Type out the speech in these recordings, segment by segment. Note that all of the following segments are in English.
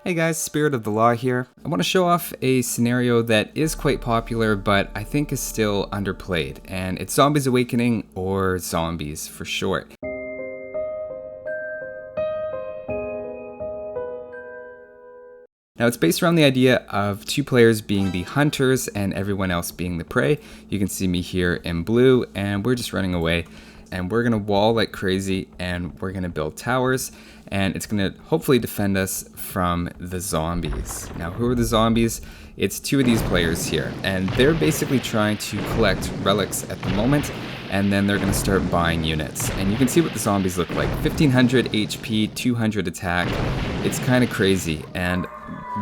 Hey guys, Spirit of the Law here. I want to show off a scenario that is quite popular, but I think is still underplayed, and it's Zombies Awakening, or Zombies for short. Now it's based around the idea of two players being the hunters and everyone else being the prey. You can see me here in blue, and we're just running away. And we're gonna wall like crazy, and we're gonna build towers, and it's gonna hopefully defend us from the zombies. Now, who are the zombies? It's two of these players here, and they're basically trying to collect relics at the moment, and then they're gonna start buying units. And you can see what the zombies look like. 1500 HP, 200 attack. It's kind of crazy, and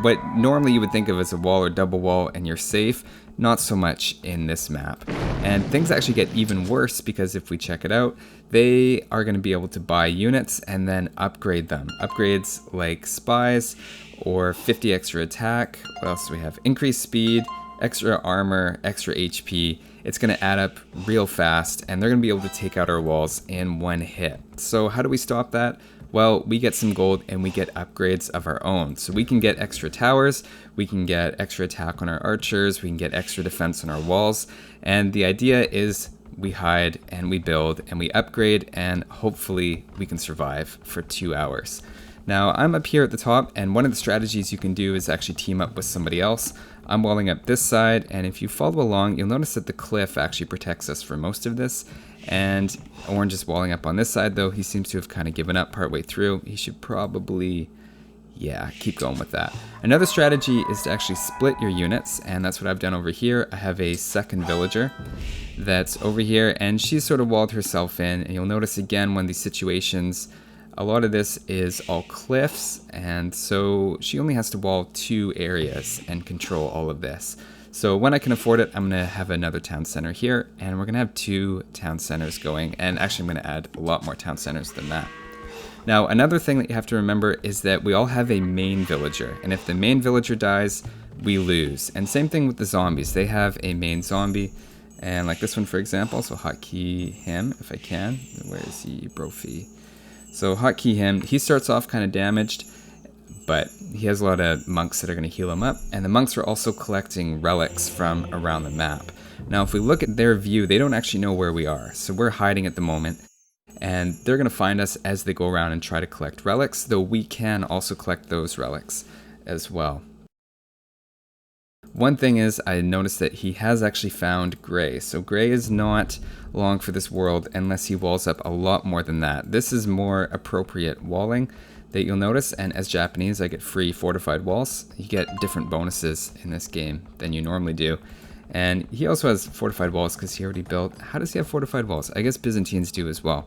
what normally you would think of as a wall or double wall and you're safe, not so much in this map. And things actually get even worse because if we check it out, they are going to be able to buy units and then upgrade them. Upgrades like spies or 50 extra attack. What else do we have? Increased speed, extra armor, extra HP. It's going to add up real fast, and they're going to be able to take out our walls in one hit. So how do we stop that? Well, we get some gold and we get upgrades of our own. So we can get extra towers, we can get extra attack on our archers, we can get extra defense on our walls. And the idea is we hide and we build and we upgrade, and hopefully we can survive for 2 hours. Now I'm up here at the top, and one of the strategies you can do is actually team up with somebody else. I'm walling up this side, and if you follow along, you'll notice that the cliff actually protects us for most of this. And Orange is walling up on this side, though he seems to have kind of given up partway through. He should probably, keep going with that. Another strategy is to actually split your units, and that's what I've done over here. I have a second villager that's over here, and she's sort of walled herself in. And you'll notice again when these situations, a lot of this is all cliffs, and so she only has to wall 2 areas and control all of this. So when I can afford it, I'm going to have another town center here, and we're going to have 2 town centers going, and actually I'm going to add a lot more town centers than that. Now, another thing that you have to remember is that we all have a main villager, and if the main villager dies, we lose. And same thing with the zombies. They have a main zombie, and like this one, for example, so hotkey him if I can. Where is he? Brophy. So hotkey him. He starts off kind of damaged, but he has a lot of monks that are going to heal him up, and the monks are also collecting relics from around the map. Now, if we look at their view, they don't actually know where we are, so we're hiding at the moment, and they're going to find us as they go around and try to collect relics, though we can also collect those relics as well. One thing is, I noticed that he has actually found Gray, so Gray is not long for this world unless he walls up a lot more than that. This is more appropriate walling that you'll notice, and as Japanese I get free fortified walls. You get different bonuses in this game than you normally do, and he also has fortified walls because he already built. How does he have fortified walls? I guess Byzantines do as well.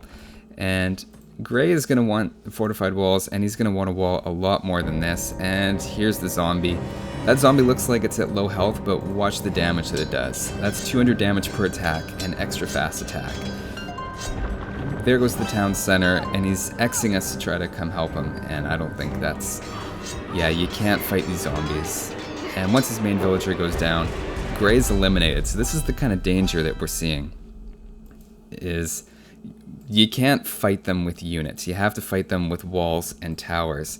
And Gray is going to want fortified walls, and he's going to want to wall a lot more than this. And here's the zombie. That zombie looks like it's at low health, but watch the damage that it does. That's 200 damage per attack and extra fast attack. There goes the town center, and he's Xing us to try to come help him, and I don't think that's... you can't fight these zombies. And once his main villager goes down, Gray's eliminated, so this is the kind of danger that we're seeing. Is you can't fight them with units, you have to fight them with walls and towers.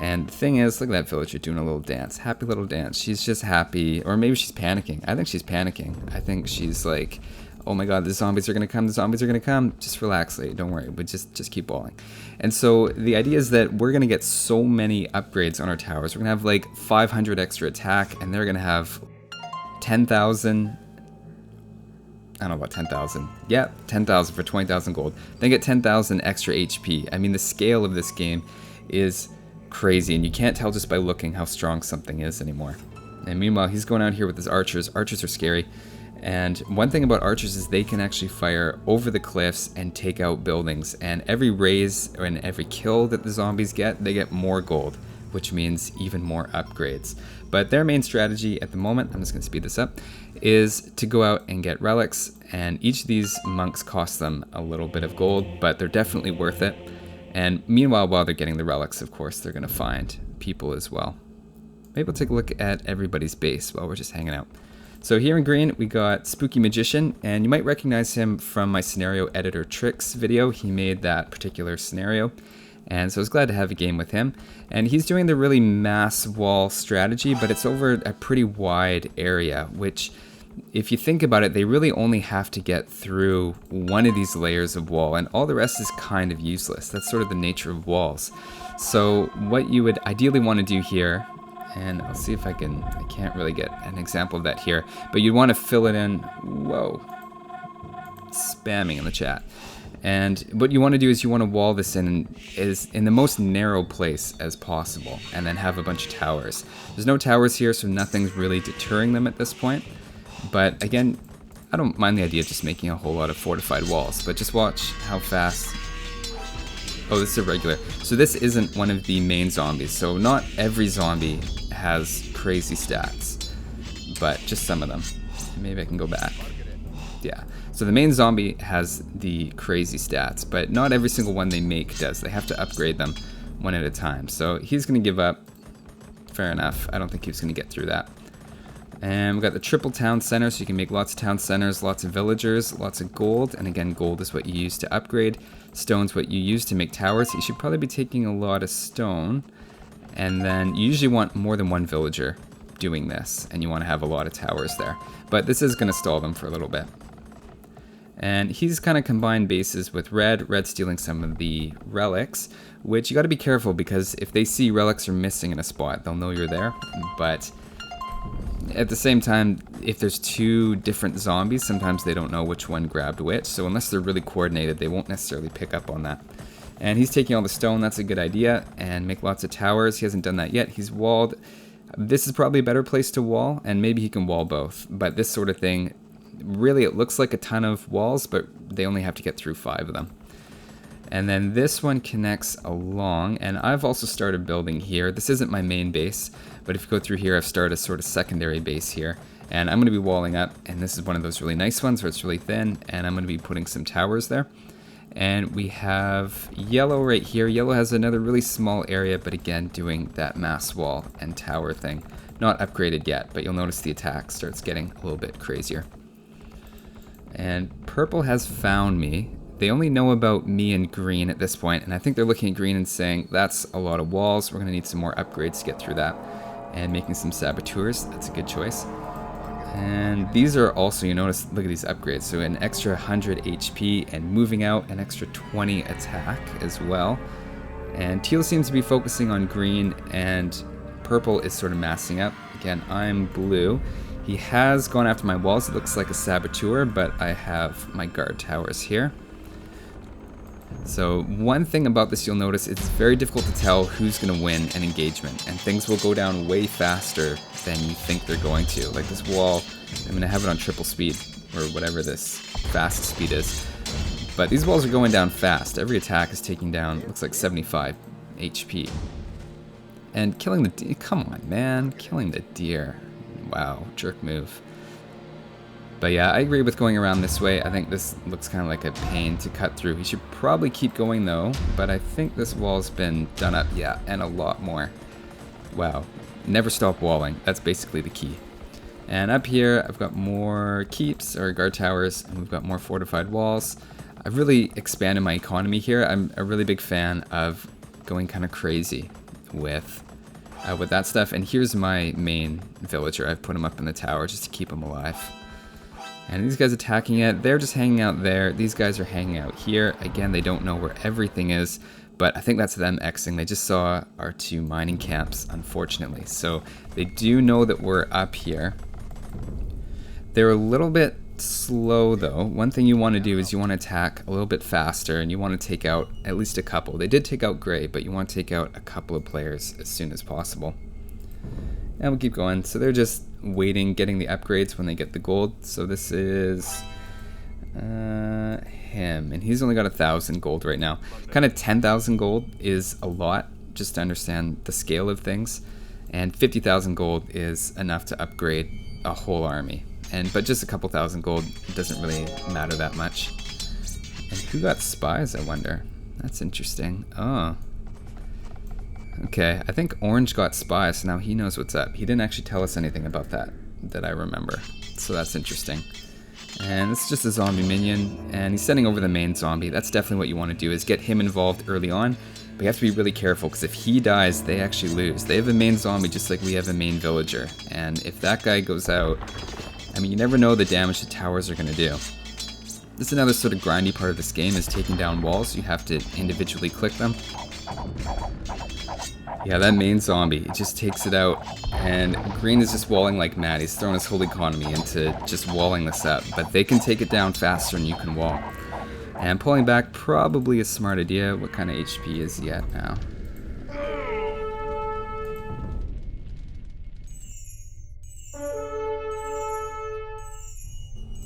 And the thing is, look at that villager doing a little dance, happy little dance. She's just happy, or maybe she's panicking. I think she's panicking. I think she's like, oh my god, the zombies are going to come, the zombies are going to come. Just relax, lady, don't worry, but just keep walling. And so the idea is that we're going to get so many upgrades on our towers. We're going to have like 500 extra attack, and they're going to have 10,000... I don't know about 10,000. Yeah, 10,000 for 20,000 gold. Then get 10,000 extra HP. I mean, the scale of this game is crazy, and you can't tell just by looking how strong something is anymore. And meanwhile, he's going out here with his archers. Archers are scary. And one thing about archers is they can actually fire over the cliffs and take out buildings. And every raise and every kill that the zombies get, they get more gold, which means even more upgrades. But their main strategy at the moment, I'm just going to speed this up, is to go out and get relics. And each of these monks cost them a little bit of gold, but they're definitely worth it. And meanwhile, while they're getting the relics, of course, they're going to find people as well. Maybe we'll take a look at everybody's base while we're just hanging out. So here in green, we got Spooky Magician, and you might recognize him from my scenario editor tricks video. He made that particular scenario. And so I was glad to have a game with him. And he's doing the really mass wall strategy, but it's over a pretty wide area, which, if you think about it, they really only have to get through one of these layers of wall, and all the rest is kind of useless. That's sort of the nature of walls. So what you would ideally want to do here, and I'll see if I can't really get an example of that here, but you'd want to fill it in, whoa, spamming in the chat. And what you want to do is you want to wall this in the most narrow place as possible, and then have a bunch of towers. There's no towers here, so nothing's really deterring them at this point. But again, I don't mind the idea of just making a whole lot of fortified walls, but just watch how fast. Oh, this is a regular. So this isn't one of the main zombies, so not every zombie has crazy stats, but just some of them. Maybe I can go back. Yeah, so the main zombie has the crazy stats, but not every single one they make does. They have to upgrade them one at a time. So he's going to give up. Fair enough. I don't think he was going to get through that. And we've got the triple town center, so you can make lots of town centers, lots of villagers, lots of gold. And again, gold is what you use to upgrade. Stone's what you use to make towers. You should probably be taking a lot of stone. And then you usually want more than one villager doing this, and you want to have a lot of towers there. But this is going to stall them for a little bit. And he's kind of combined bases with red stealing some of the relics, which you got to be careful, because if they see relics are missing in a spot, they'll know you're there. But at the same time, if there's two different zombies, sometimes they don't know which one grabbed which, so unless they're really coordinated, they won't necessarily pick up on that. And he's taking all the stone, that's a good idea, and make lots of towers. He hasn't done that yet. He's walled. This is probably a better place to wall, and maybe he can wall both, but this sort of thing, really it looks like a ton of walls, but they only have to get through 5 of them. And then this one connects along, and I've also started building here. This isn't my main base, but if you go through here, I've started a sort of secondary base here. And I'm going to be walling up, and this is one of those really nice ones where it's really thin, and I'm going to be putting some towers there. And we have yellow right here. Yellow has another really small area, but again, doing that mass wall and tower thing. Not upgraded yet, but you'll notice the attack starts getting a little bit crazier. And purple has found me. They only know about me and green at this point, and I think they're looking at green and saying, that's a lot of walls, we're going to need some more upgrades to get through that. And making some saboteurs, that's a good choice. And these are also, you notice, look at these upgrades, so an extra 100 HP, and moving out an extra 20 attack as well. And teal seems to be focusing on green, and purple is sort of massing up. Again, I'm blue. He has gone after my walls, it looks like a saboteur, but I have my guard towers here. So one thing about this you'll notice, it's very difficult to tell who's going to win an engagement, and things will go down way faster than you think they're going to. Like this wall, I'm going to have it on triple speed, or whatever this fastest speed is. But these walls are going down fast. Every attack is taking down, looks like 75 HP. And killing the deer, come on man, killing the deer. Wow, jerk move. But yeah, I agree with going around this way. I think this looks kind of like a pain to cut through. He should probably keep going though, but I think this wall's been done up, yeah, and a lot more. Wow, never stop walling. That's basically the key. And up here, I've got more keeps, or guard towers, and we've got more fortified walls. I've really expanded my economy here. I'm a really big fan of going kind of crazy with that stuff. And here's my main villager. I've put him up in the tower just to keep him alive. And these guys attacking it, they're just hanging out there. These guys are hanging out here. Again, they don't know where everything is, but I think that's them Xing. They just saw our 2 mining camps, unfortunately. So they do know that we're up here. They're a little bit slow though. One thing you want to do is you want to attack a little bit faster, and you want to take out at least a couple. They did take out Gray, but you want to take out a couple of players as soon as possible. And we'll keep going. So they're just waiting, getting the upgrades when they get the gold. So this is him, and he's only got 1,000 gold right now. Kind of 10,000 gold is a lot, just to understand the scale of things. And 50,000 gold is enough to upgrade a whole army. But just a couple thousand gold doesn't really matter that much. And who got spies, I wonder? That's interesting. Oh. Okay, I think Orange got spies, so now he knows what's up. He didn't actually tell us anything about that I remember. So that's interesting. And this is just a zombie minion, and he's sending over the main zombie. That's definitely what you want to do, is get him involved early on. But you have to be really careful, because if he dies, they actually lose. They have a main zombie just like we have a main villager. And if that guy goes out, I mean, you never know the damage the towers are going to do. This is another sort of grindy part of this game, is taking down walls. You have to individually click them. Yeah, that main zombie, it just takes it out, and green is just walling like mad. He's throwing his whole economy into just walling this up, but they can take it down faster than you can wall. And pulling back, probably a smart idea. What kind of HP is he at now?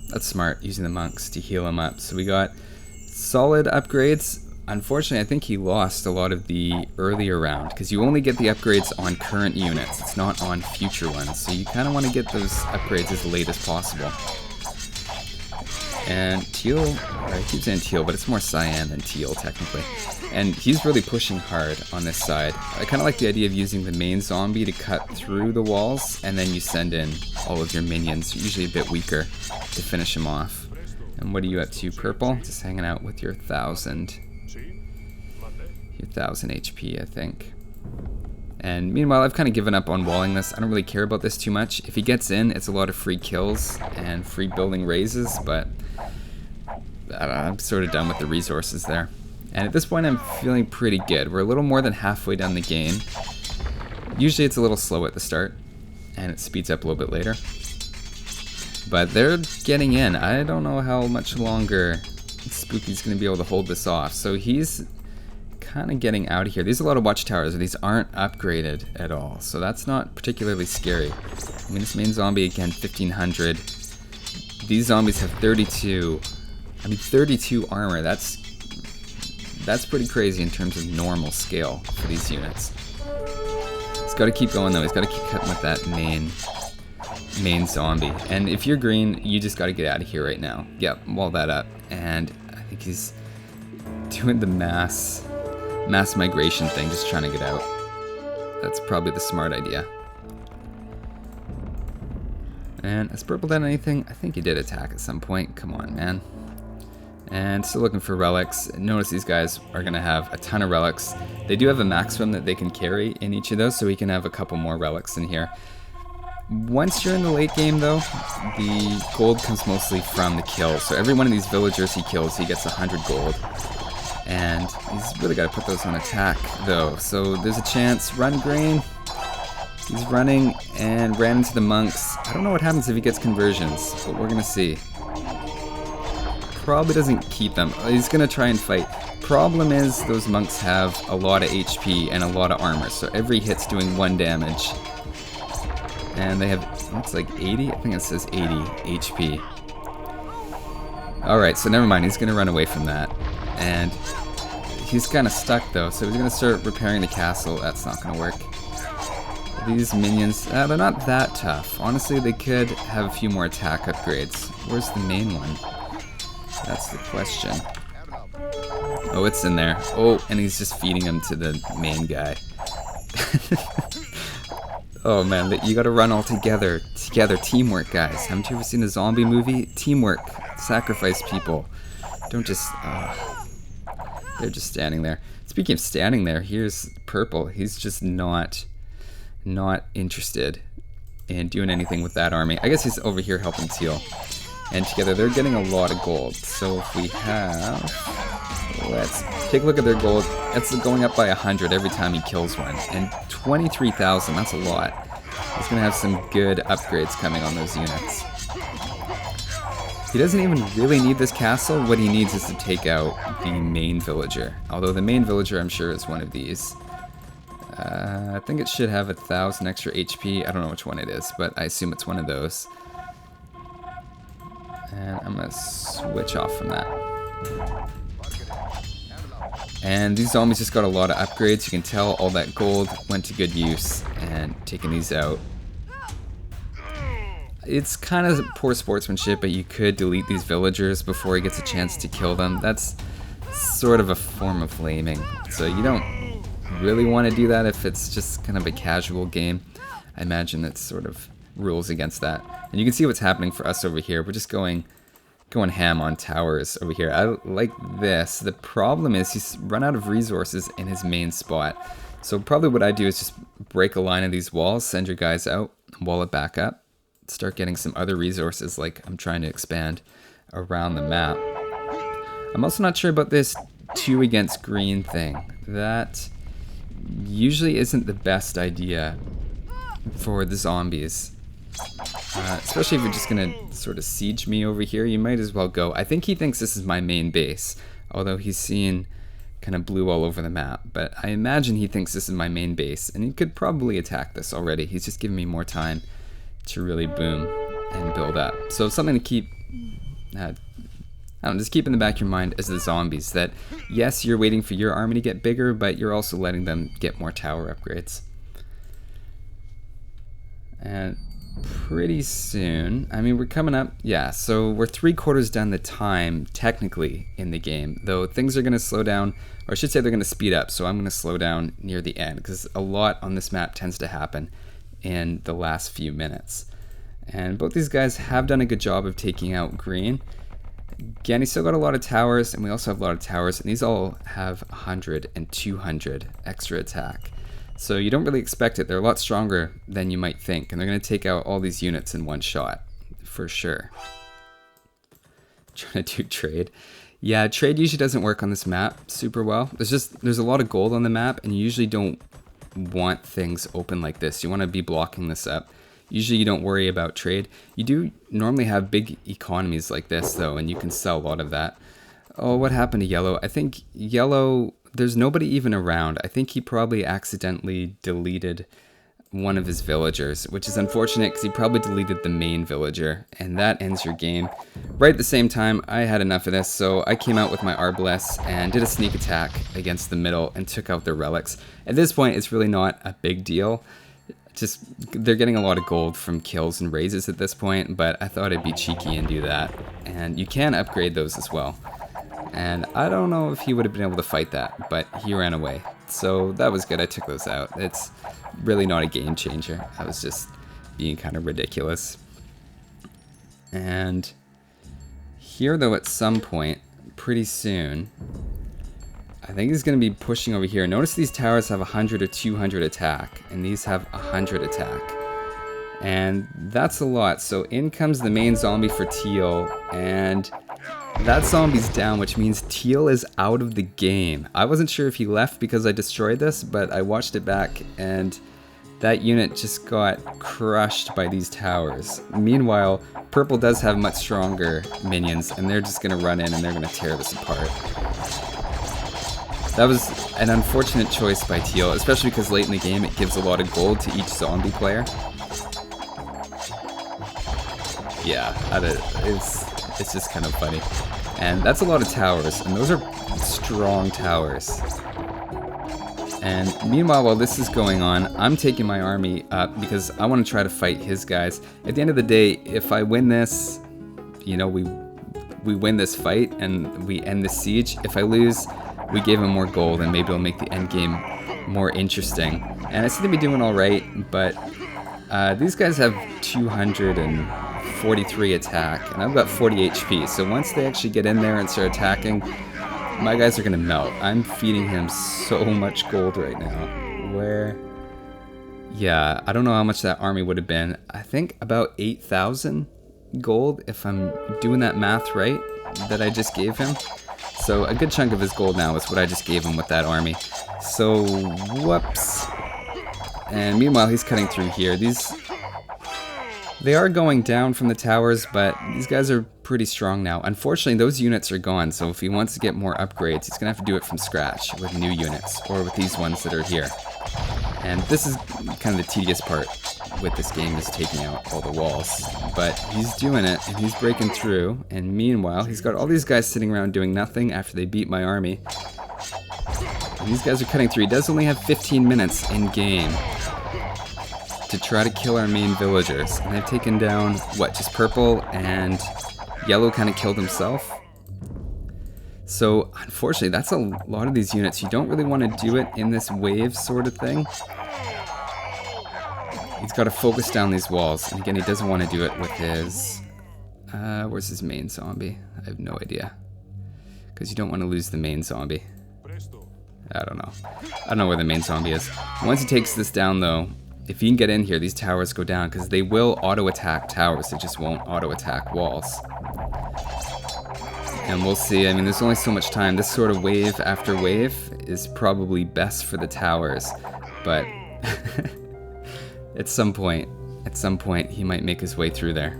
That's smart, using the monks to heal him up. So we got solid upgrades. Unfortunately, I think he lost a lot of the earlier round, because you only get the upgrades on current units. It's not on future ones. So you kind of want to get those upgrades as late as possible. And teal, I keep saying teal, but it's more cyan than teal technically. And he's really pushing hard on this side. I kind of like the idea of using the main zombie to cut through the walls, and then you send in all of your minions, usually a bit weaker, to finish him off. And what are you up to, purple? Just hanging out with your 1,000 HP, I think. And meanwhile, I've kind of given up on walling this. I don't really care about this too much. If he gets in, it's a lot of free kills and free building raises, but I'm sort of done with the resources there. And at this point, I'm feeling pretty good. We're a little more than halfway done the game. Usually it's a little slow at the start, and it speeds up a little bit later. But they're getting in. I don't know how much longer Spooky's going to be able to hold this off. So he's kind of getting out of here. These are a lot of watchtowers, and these aren't upgraded at all, so that's not particularly scary. I mean, this main zombie, again, 1,500. These zombies have 32. I mean, 32 armor. That's pretty crazy in terms of normal scale for these units. He's got to keep going though. He's got to keep cutting with that main zombie. And if you're green, you just got to get out of here right now. Yep, wall that up. And I think he's doing the mass migration thing, just trying to get out. That's probably the smart idea. And has purple done anything? I think he did attack at some point. Come on, man. And still looking for relics. Notice these guys are going to have a ton of relics. They do have a maximum that they can carry in each of those, so we can have a couple more relics in here. Once you're in the late game, though, the gold comes mostly from the kills. So every one of these villagers he kills, he gets 100 gold. And he's really got to put those on attack, though. So there's a chance. Run, green. He's running and ran into the monks. I don't know what happens if he gets conversions, but we're going to see. Probably doesn't keep them. He's going to try and fight. Problem is, those monks have a lot of HP and a lot of armor, so every hit's doing 1 damage. And they have, looks like 80? I think it says 80 HP. Alright, so never mind. He's going to run away from that. And he's kind of stuck, though, so he's going to start repairing the castle. That's not going to work. These minions, they're not that tough. Honestly, they could have a few more attack upgrades. Where's the main one? That's the question. Oh, it's in there. Oh, and he's just feeding him to the main guy. Oh man, you gotta run all together. Teamwork, guys. Haven't you ever seen a zombie movie? Teamwork. Sacrifice people. Don't just... they're just standing there. Speaking of standing there, here's purple. He's just not interested in doing anything with that army. I guess he's over here helping teal. And together they're getting a lot of gold. So if we have... let's take a look at their gold. It's going up by 100 every time he kills one. And 23,000, that's a lot. He's going to have some good upgrades coming on those units. He doesn't even really need this castle. What he needs is to take out the main villager. Although the main villager, I'm sure, is one of these. I think it should have 1,000 extra HP. I don't know which one it is, but I assume it's one of those. And I'm going to switch off from that. And these zombies just got a lot of upgrades. You can tell all that gold went to good use. And taking these out. It's kind of poor sportsmanship, but you could delete these villagers before he gets a chance to kill them. That's sort of a form of flaming. So you don't really want to do that if it's just kind of a casual game. I imagine that sort of rules against that. And you can see what's happening for us over here. We're just going going ham on towers over here. I like this. The problem is he's run out of resources in his main spot. So probably what I do is just break a line of these walls, send your guys out, wall it back up, start getting some other resources like I'm trying to expand around the map. I'm also not sure about this 2 against green thing. That usually isn't the best idea for the zombies. Especially if you're just gonna sort of siege me over here, you might as well go. I think he thinks this is my main base, although he's seen kind of blue all over the map. But I imagine he thinks this is my main base, and he could probably attack this already. He's just giving me more time to really boom and build up. So something to keep, I don't know, just keep in the back of your mind as the zombies, that yes, you're waiting for your army to get bigger, but you're also letting them get more tower upgrades. And pretty soon, I mean, we're coming up, yeah, so we're 3/4 done the time technically in the game, though things are going to slow down, or I should say they're going to speed up, so I'm going to slow down near the end, because a lot on this map tends to happen in the last few minutes. And both these guys have done a good job of taking out green. Again, he's still got a lot of towers, and we also have a lot of towers, and these all have 100 and 200 extra attack. So you don't really expect it. They're a lot stronger than you might think, and they're going to take out all these units in one shot, for sure. Trying to do trade. Yeah, trade usually doesn't work on this map super well. There's a lot of gold on the map, and you usually don't want things open like this. You want to be blocking this up. Usually you don't worry about trade. You do normally have big economies like this, though, and you can sell a lot of that. Oh, what happened to yellow? I think yellow, there's nobody even around. I think he probably accidentally deleted one of his villagers, which is unfortunate because he probably deleted the main villager, and that ends your game. Right at the same time, I had enough of this, so I came out with my Arbalest and did a sneak attack against the middle and took out their relics. At this point, it's really not a big deal. Just, they're getting a lot of gold from kills and raises at this point, but I thought I'd be cheeky and do that. And you can upgrade those as well. And I don't know if he would have been able to fight that, but he ran away. So that was good, I took those out. It's really not a game changer. I was just being kind of ridiculous. And here though, at some point, pretty soon, I think he's going to be pushing over here. Notice these towers have 100 or 200 attack, and these have 100 attack. And that's a lot. So in comes the main zombie for Teal, and that zombie's down, which means Teal is out of the game. I wasn't sure if he left because I destroyed this, but I watched it back, and that unit just got crushed by these towers. Meanwhile, Purple does have much stronger minions, and they're just going to run in and they're going to tear this apart. That was an unfortunate choice by Teal, especially because late in the game it gives a lot of gold to each zombie player. Yeah, it's just kind of funny. And that's a lot of towers, and those are strong towers. And meanwhile, while this is going on, I'm taking my army up because I want to try to fight his guys. At the end of the day, if I win this, you know, we win this fight and we end the siege. If I lose, we gave him more gold, and maybe it'll make the end game more interesting. And I seem to be doing all right, but these guys have 243 attack, and I've got 40 HP. So once they actually get in there and start attacking, my guys are gonna melt. I'm feeding him so much gold right now. Yeah, I don't know how much that army would have been. I think about 8,000 gold, if I'm doing that math right, that I just gave him. So a good chunk of his gold now is what I just gave him with that army. So, whoops. And meanwhile, he's cutting through here. They are going down from the towers, but these guys are pretty strong now. Unfortunately, those units are gone, so if he wants to get more upgrades, he's going to have to do it from scratch with new units, or with these ones that are here. And this is kind of the tedious part with this game, is taking out all the walls. But he's doing it, and he's breaking through, and meanwhile, he's got all these guys sitting around doing nothing after they beat my army. And these guys are cutting through. He does only have 15 minutes in game to try to kill our main villagers. And they've taken down, what, just Purple, and Yellow kind of killed himself. So, unfortunately, that's a lot of these units. You don't really want to do it in this wave sort of thing. He's got to focus down these walls, and again, he doesn't want to do it with his Where's his main zombie? I have no idea. Because you don't want to lose the main zombie. I don't know. I don't know where the main zombie is. Once he takes this down, though, if he can get in here, these towers go down, because they will auto-attack towers. They just won't auto-attack walls. And we'll see. I mean, there's only so much time. This sort of wave after wave is probably best for the towers. But at some point, he might make his way through there.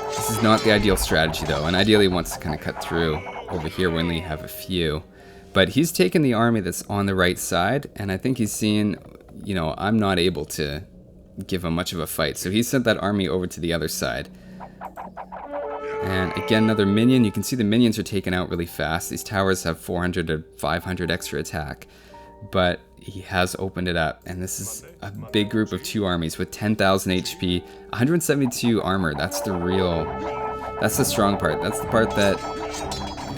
This is not the ideal strategy, though, and ideally he wants to kind of cut through over here when we have a few. But he's taken the army that's on the right side, and I think he's seen, you know, I'm not able to give him much of a fight. So he sent that army over to the other side. And again, another minion. You can see the minions are taken out really fast. These towers have 400 to 500 extra attack. But he has opened it up, and this is a big group of 2 armies with 10,000 HP, 172 armor. That's the strong part. That's the part that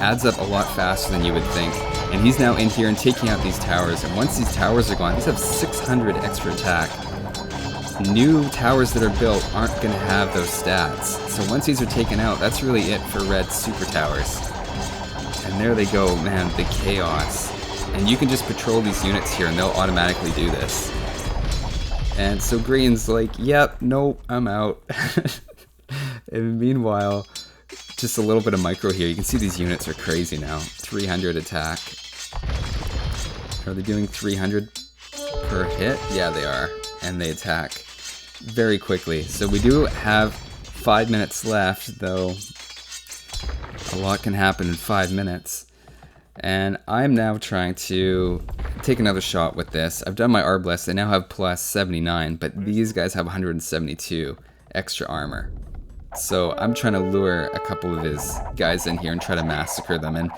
adds up a lot faster than you would think. And he's now in here and taking out these towers, and once these towers are gone, these have 600 extra attack. New towers that are built aren't going to have those stats. So once these are taken out, that's really it for red super towers. And there they go, man, the chaos. And you can just patrol these units here and they'll automatically do this. And so green's like, yep, nope, I'm out. And meanwhile, just a little bit of micro here. You can see these units are crazy now. 300 attack. Are they doing 300 per hit? Yeah, they are. And they attack very quickly. So we do have 5 minutes left, though a lot can happen in 5 minutes. And I'm now trying to take another shot with this. I've done my Arbalest. They now have plus 79, but these guys have 172 extra armor. So I'm trying to lure a couple of his guys in here and try to massacre them. And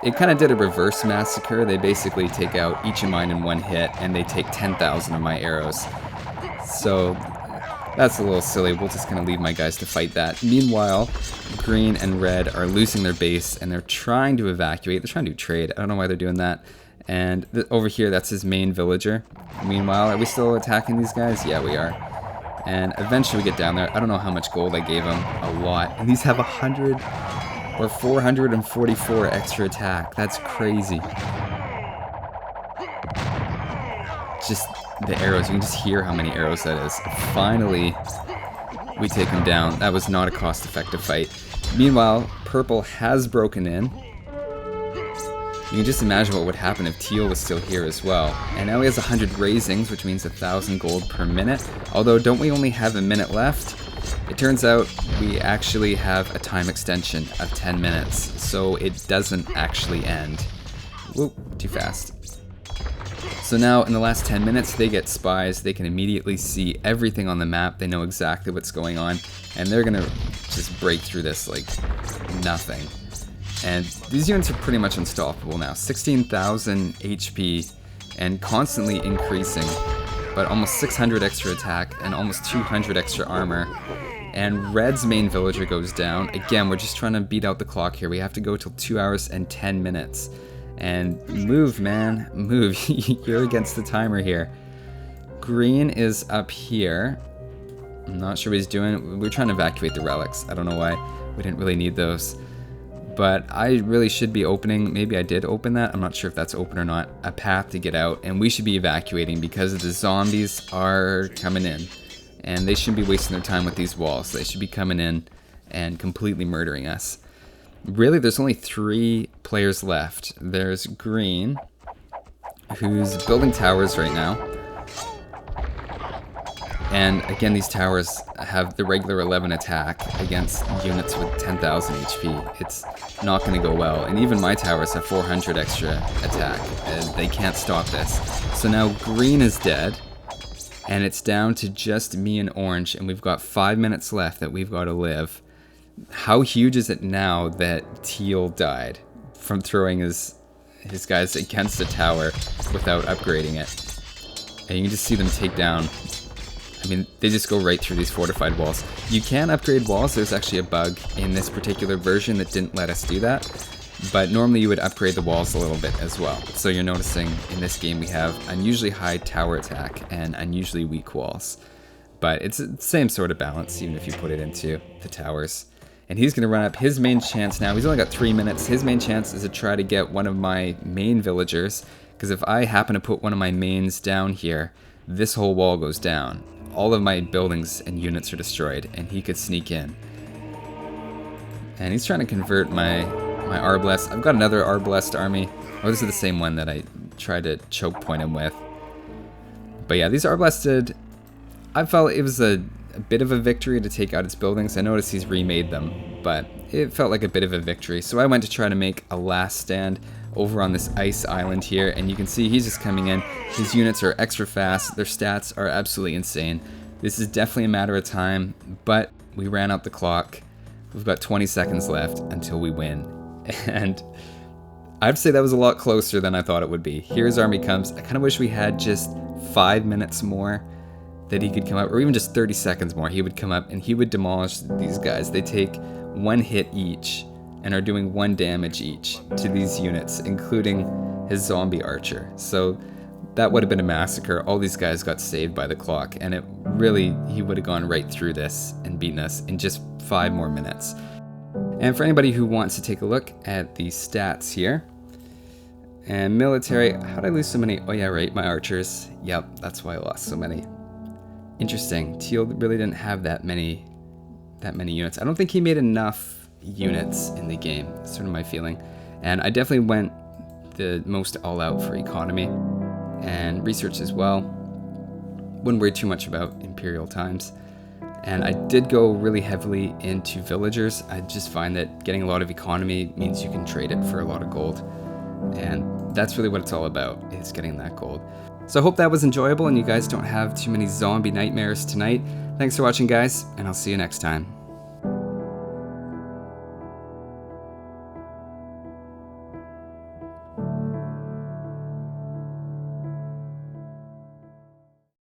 it kind of did a reverse massacre. They basically take out each of mine in one hit, and they take 10,000 of my arrows. So that's a little silly. We'll just kind of leave my guys to fight that. Meanwhile, green and red are losing their base, and they're trying to evacuate. They're trying to trade. I don't know why they're doing that. And over here, that's his main villager. Meanwhile, are we still attacking these guys? Yeah, we are. And eventually we get down there. I don't know how much gold I gave them. A lot. And these have 100 or 444 extra attack. That's crazy. Just the arrows. You can just hear how many arrows that is. Finally, we take them down. That was not a cost-effective fight. Meanwhile, purple has broken in. You can just imagine what would happen if teal was still here as well. And now he has 100 raisings, which means 1,000 gold per minute. Although, don't we only have a minute left? It turns out we actually have a time extension of 10 minutes, so it doesn't actually end. Whoop, too fast. So now, in the last 10 minutes, they get spies. They can immediately see everything on the map. They know exactly what's going on, and they're gonna just break through this like nothing. And these units are pretty much unstoppable now. 16,000 HP and constantly increasing, but almost 600 extra attack and almost 200 extra armor. And red's main villager goes down. Again, we're just trying to beat out the clock here. We have to go till 2 hours and 10 minutes. And move, man, move. You're against the timer here. Green is up here. I'm not sure what he's doing. We're trying to evacuate the relics. I don't know why. We didn't really need those. But I really should be opening, maybe I did open that, I'm not sure if that's open or not, a path to get out, and we should be evacuating because the zombies are coming in. And they shouldn't be wasting their time with these walls. They should be coming in and completely murdering us. Really, there's only 3 players left. There's green, who's building towers right now. And again, these towers have the regular 11 attack against units with 10,000 HP. It's not going to go well. And even my towers have 400 extra attack, and they can't stop this. So now green is dead, and it's down to just me and orange, and we've got 5 minutes left that we've got to live. How huge is it now that teal died from throwing his guys against the tower without upgrading it? And you can just see them take down. I mean, they just go right through these fortified walls. You can upgrade walls. There's actually a bug in this particular version that didn't let us do that. But normally you would upgrade the walls a little bit as well. So you're noticing in this game we have unusually high tower attack and unusually weak walls. but it's the same sort of balance, even if you put it into the towers. And he's going to run up. His main chance now, he's only got 3 minutes. His main chance is to try to get one of my main villagers, because if I happen to put one of my mains down here, this whole wall goes down. All of my buildings and units are destroyed, and he could sneak in. And he's trying to convert my Arbalest. I've got another Arbalest army. Oh, this is the same one that I tried to choke point him with. But yeah, these Arbalested, I felt it was a bit of a victory to take out its buildings. I noticed he's remade them, but it felt like a bit of a victory. So I went to try to make a last stand over on this ice island here, and you can see he's just coming in. His units are extra fast. Their stats are absolutely insane. This is definitely a matter of time, but we ran out the clock. We've got 20 seconds left until we win. And I have to say that was a lot closer than I thought it would be. Here his army comes. I kind of wish we had just 5 minutes more that he could come up, or even just 30 seconds more. He would come up and he would demolish these guys. They take 1 hit each and are doing 1 damage each to these units, including his zombie archer. So that would have been a massacre. All these guys got saved by the clock, and it really, he would have gone right through this and beaten us in just 5 more minutes. And for anybody who wants to take a look at the stats here, and military, how'd I lose so many? Oh yeah, right, my archers. Yep, that's why I lost so many. Interesting. Teal really didn't have that many units. I don't think he made enough units in the game. That's sort of my feeling. And I definitely went the most all out for economy and research as well. Wouldn't worry too much about Imperial times. And I did go really heavily into villagers. I just find that getting a lot of economy means you can trade it for a lot of gold. And that's really what it's all about, is getting that gold. So I hope that was enjoyable and you guys don't have too many zombie nightmares tonight. Thanks for watching, guys, and I'll see you next time.